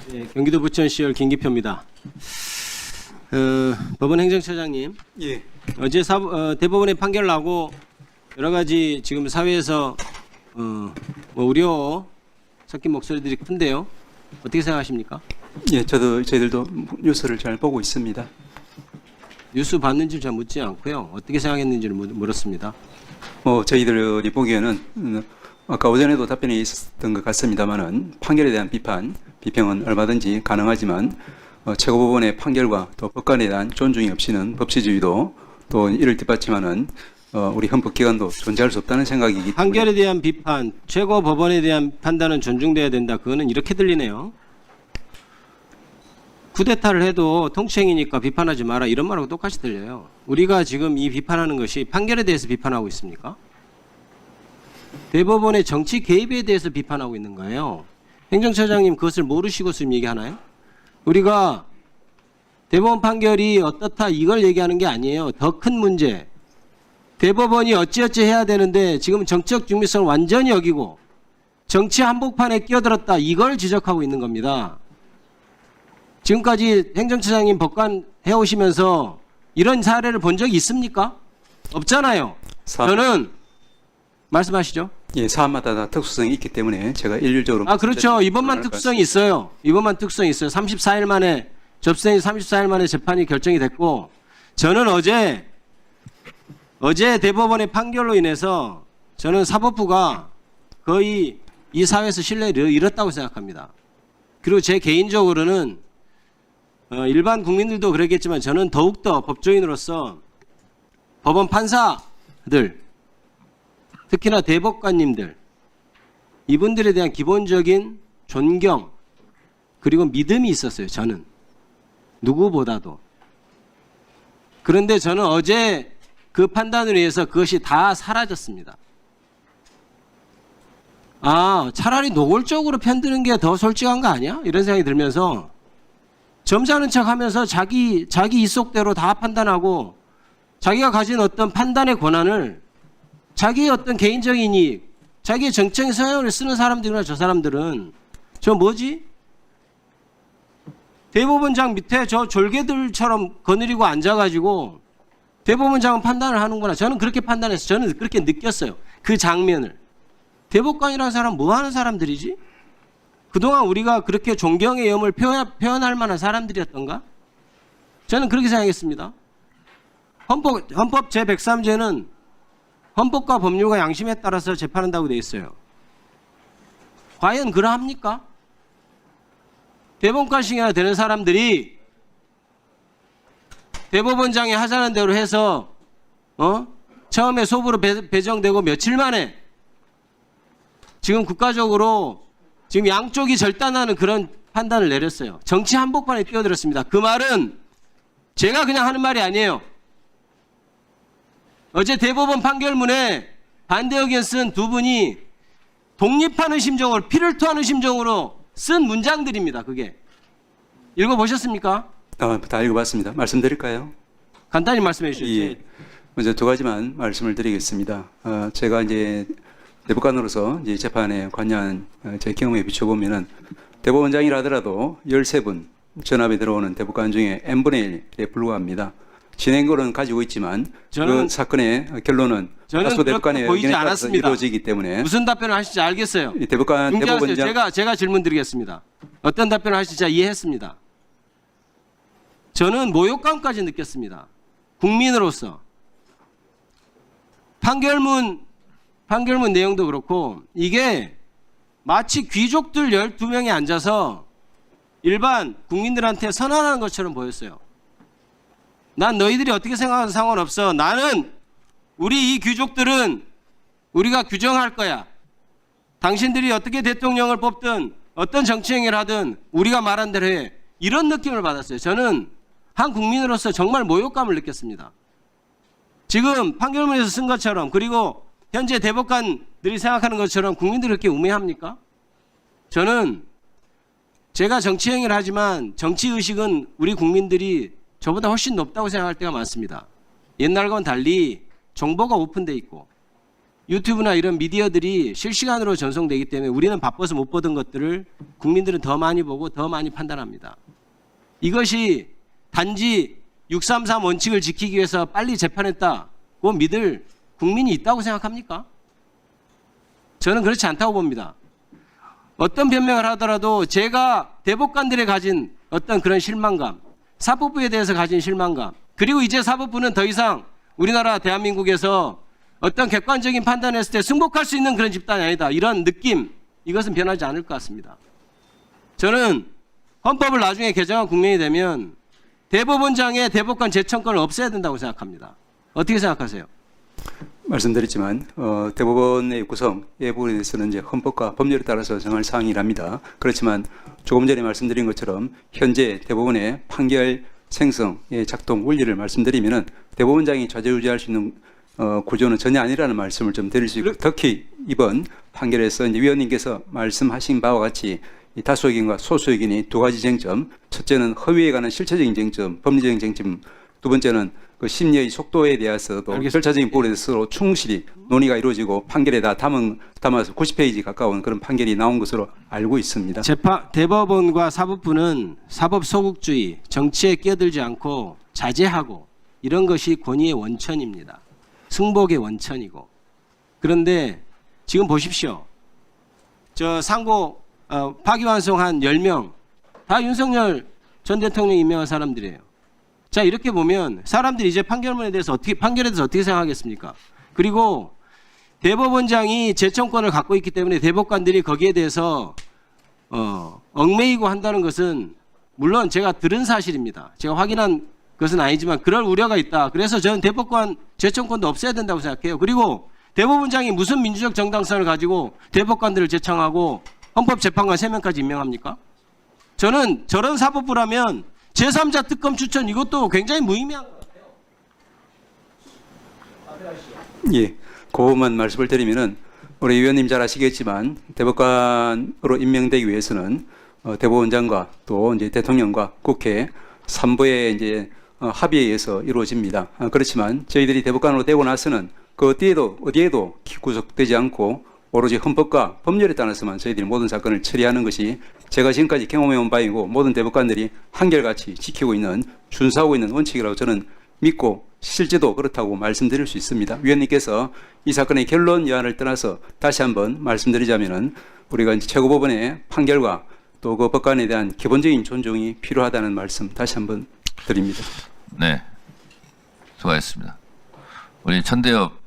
네, 경기도 부천시열 김기표입니다. 법원 행정처장님, 예. 어제 대법원의 판결 나고 여러 가지 지금 사회에서 우려 섞인 목소리들이 큰데요. 어떻게 생각하십니까? 예, 저희들도 뉴스를 잘 보고 있습니다. 뉴스 봤는지 잘 묻지 않고요. 어떻게 생각했는지를 물었습니다. 저희들이 보기에는 아까 오전에도 답변이 있었던 것 같습니다만은 판결에 대한 비평은 얼마든지 가능하지만 최고법원의 판결과 또 법관에 대한 존중이 없이는 법치주의도 또 이를 뒷받침하는 우리 헌법기관도 존재할 수 없다는 생각이기 때문에 판결에 대한 비판, 최고법원에 대한 판단은 존중돼야 된다. 그거는 이렇게 들리네요. 쿠데타를 해도 통치행위니까 비판하지 마라 이런 말하고 똑같이 들려요. 우리가 지금 이 비판하는 것이 판결에 대해서 비판하고 있습니까? 대법원의 정치 개입에 대해서 비판하고 있는 거예요. 행정처장님 그것을 모르시고 지금 얘기하나요? 우리가 대법원 판결이 어떻다 이걸 얘기하는 게 아니에요. 더 큰 문제. 대법원이 어찌어찌 해야 되는데 지금 정치적 중립성을 완전히 어기고 정치 한복판에 끼어들었다 이걸 지적하고 있는 겁니다. 지금까지 행정처장님 법관 해오시면서 이런 사례를 본 적이 있습니까? 없잖아요. 저는 말씀하시죠. 예, 사안마다 다 특수성이 있기 때문에 제가 일률적으로 그렇죠. 이번만 특수성이 있어요. 이번만 특수성이 있어요. 34일 만에 접수행위 34일 만에 재판이 결정이 됐고 저는 어제 대법원의 판결로 인해서 저는 사법부가 거의 이 사회에서 신뢰를 잃었다고 생각합니다. 그리고 제 개인적으로는 일반 국민들도 그랬겠지만 저는 더욱더 법조인으로서 법원 판사들 특히나 대법관님들 이분들에 대한 기본적인 존경 그리고 믿음이 있었어요. 저는 누구보다도. 그런데 저는 어제 그 판단을 위해서 그것이 다 사라졌습니다. 차라리 노골적으로 편드는 게 더 솔직한 거 아니야? 이런 생각이 들면서 점잖은 척하면서 자기 입속대로 다 판단하고 자기가 가진 어떤 판단의 권한을 자기의 어떤 개인적인 이익, 자기의 정치적인 성향을 쓰는 사람들이나 저 사람들은 저 뭐지? 대법원장 밑에 저 졸개들처럼 거느리고 앉아가지고 대법원장은 판단을 하는구나. 저는 그렇게 판단해서 저는 그렇게 느꼈어요. 그 장면을. 대법관이라는 사람 뭐 하는 사람들이지? 그동안 우리가 그렇게 존경의 염을 표현할 만한 사람들이었던가? 저는 그렇게 생각했습니다. 헌법 제103조는 헌법과 법률과 양심에 따라서 재판한다고 되어 있어요. 과연 그러합니까? 대법관식이나 되는 사람들이 대법원장이 하자는 대로 해서 처음에 소부로 배정되고 며칠 만에 지금 국가적으로 지금 양쪽이 절단하는 그런 판단을 내렸어요. 정치 한복판에 뛰어들었습니다. 그 말은 제가 그냥 하는 말이 아니에요. 어제 대법원 판결문에 반대 의견 쓴 두 분이 독립하는 심정으로 피를 토하는 심정으로 쓴 문장들입니다. 그게. 읽어보셨습니까? 다 읽어봤습니다. 말씀드릴까요? 간단히 말씀해 주시죠. 예. 먼저 두 가지만 말씀을 드리겠습니다. 제가 이제 대법관으로서 이제 재판에 관여한 제 경험에 비춰보면은 대법원장이라 하더라도 13분 전압에 들어오는 대법관 중에 n분의 1에 불과합니다. 진행권은 가지고 있지만 그 사건의 결론은 다수 대법관의 의견에 따라서 이루어지기 때문에 무슨 답변을 하실지 알겠어요. 대법원장 제가 질문 드리겠습니다. 어떤 답변을 하실지 이해했습니다. 저는 모욕감까지 느꼈습니다. 국민으로서. 판결문 내용도 그렇고 이게 마치 귀족들 12명이 앉아서 일반 국민들한테 선언하는 것처럼 보였어요. 난 너희들이 어떻게 생각하는 상관없어. 나는 우리 이 귀족들은 우리가 규정할 거야. 당신들이 어떻게 대통령을 뽑든 어떤 정치행위를 하든 우리가 말한 대로 해. 이런 느낌을 받았어요. 저는 한 국민으로서 정말 모욕감을 느꼈습니다. 지금 판결문에서 쓴 것처럼 그리고 현재 대법관들이 생각하는 것처럼 국민들이 그렇게 우매합니까? 저는 제가 정치행위를 하지만 정치의식은 우리 국민들이 저보다 훨씬 높다고 생각할 때가 많습니다. 옛날과는 달리 정보가 오픈돼 있고 유튜브나 이런 미디어들이 실시간으로 전송되기 때문에 우리는 바빠서 못 보던 것들을 국민들은 더 많이 보고 더 많이 판단합니다. 이것이 단지 633 원칙을 지키기 위해서 빨리 재판했다고 믿을 국민이 있다고 생각합니까? 저는 그렇지 않다고 봅니다. 어떤 변명을 하더라도 제가 대법관들이 가진 어떤 그런 실망감, 사법부에 대해서 가진 실망감, 그리고 이제 사법부는 더 이상 우리나라 대한민국에서 어떤 객관적인 판단을 했을 때 승복할 수 있는 그런 집단이 아니다. 이런 느낌, 이것은 변하지 않을 것 같습니다. 저는 헌법을 나중에 개정한 국면이 되면 대법원장의 대법관 재청권을 없애야 된다고 생각합니다. 어떻게 생각하세요? 말씀드렸지만 대법원의 구성에 부분에 대해서는 이제 헌법과 법률에 따라서 정할 사항이랍니다. 그렇지만 조금 전에 말씀드린 것처럼 현재 대법원의 판결 생성의 작동 원리를 말씀드리면은 대법원장이 좌지우지할 수 있는 구조는 전혀 아니라는 말씀을 좀 드릴 수 있고, 특히 이번 판결에서 이제 위원님께서 말씀하신 바와 같이 이 다수 의견과 소수 의견이 두 가지 쟁점, 첫째는 허위에 관한 실체적인 쟁점, 법리적인 쟁점, 두 번째는 그 심리의 속도에 대해서도 알겠습니다. 절차적인 부분에 대해서 충실히 논의가 이루어지고 판결에 다 담아서 90페이지 가까운 그런 판결이 나온 것으로 알고 있습니다. 대법원과 사법부는 사법 소극주의, 정치에 끼어들지 않고 자제하고 이런 것이 권위의 원천입니다. 승복의 원천이고. 그런데 지금 보십시오. 저 상고 파기환송한 10명 다 윤석열 전 대통령이 임명한 사람들이에요. 자, 이렇게 보면 사람들이 이제 판결에 대해서 어떻게 생각하겠습니까? 그리고 대법원장이 재청권을 갖고 있기 때문에 대법관들이 거기에 대해서 얽매이고 한다는 것은 물론 제가 들은 사실입니다. 제가 확인한 것은 아니지만 그럴 우려가 있다. 그래서 저는 대법관 재청권도 없애야 된다고 생각해요. 그리고 대법원장이 무슨 민주적 정당성을 가지고 대법관들을 재청하고 헌법재판관 3명까지 임명합니까? 저는 저런 사법부라면 제3자 특검 추천 이것도 굉장히 무의미한 것 같아요. 예, 그 부분만 말씀을 드리면은 우리 위원님 잘 아시겠지만 대법관으로 임명되기 위해서는 대법원장과 또 이제 대통령과 국회 3부의 이제 합의에 의해서 이루어집니다. 그렇지만 저희들이 대법관으로 되고 나서는 그 어디에도 구속되지 않고 오로지 헌법과 법률에 따라서만 저희들이 모든 사건을 처리하는 것이 제가 지금까지 경험해온 바이고 모든 대법관들이 한결같이 지키고 있는 준수하고 있는 원칙이라고 저는 믿고 실제도 그렇다고 말씀드릴 수 있습니다. 위원님께서 이 사건의 결론 여하를 떠나서 다시 한번 말씀드리자면은 우리가 이제 최고법원의 판결과 또 그 법관에 대한 기본적인 존중이 필요하다는 말씀 다시 한번 드립니다. 네, 수고하셨습니다. 우리 천대엽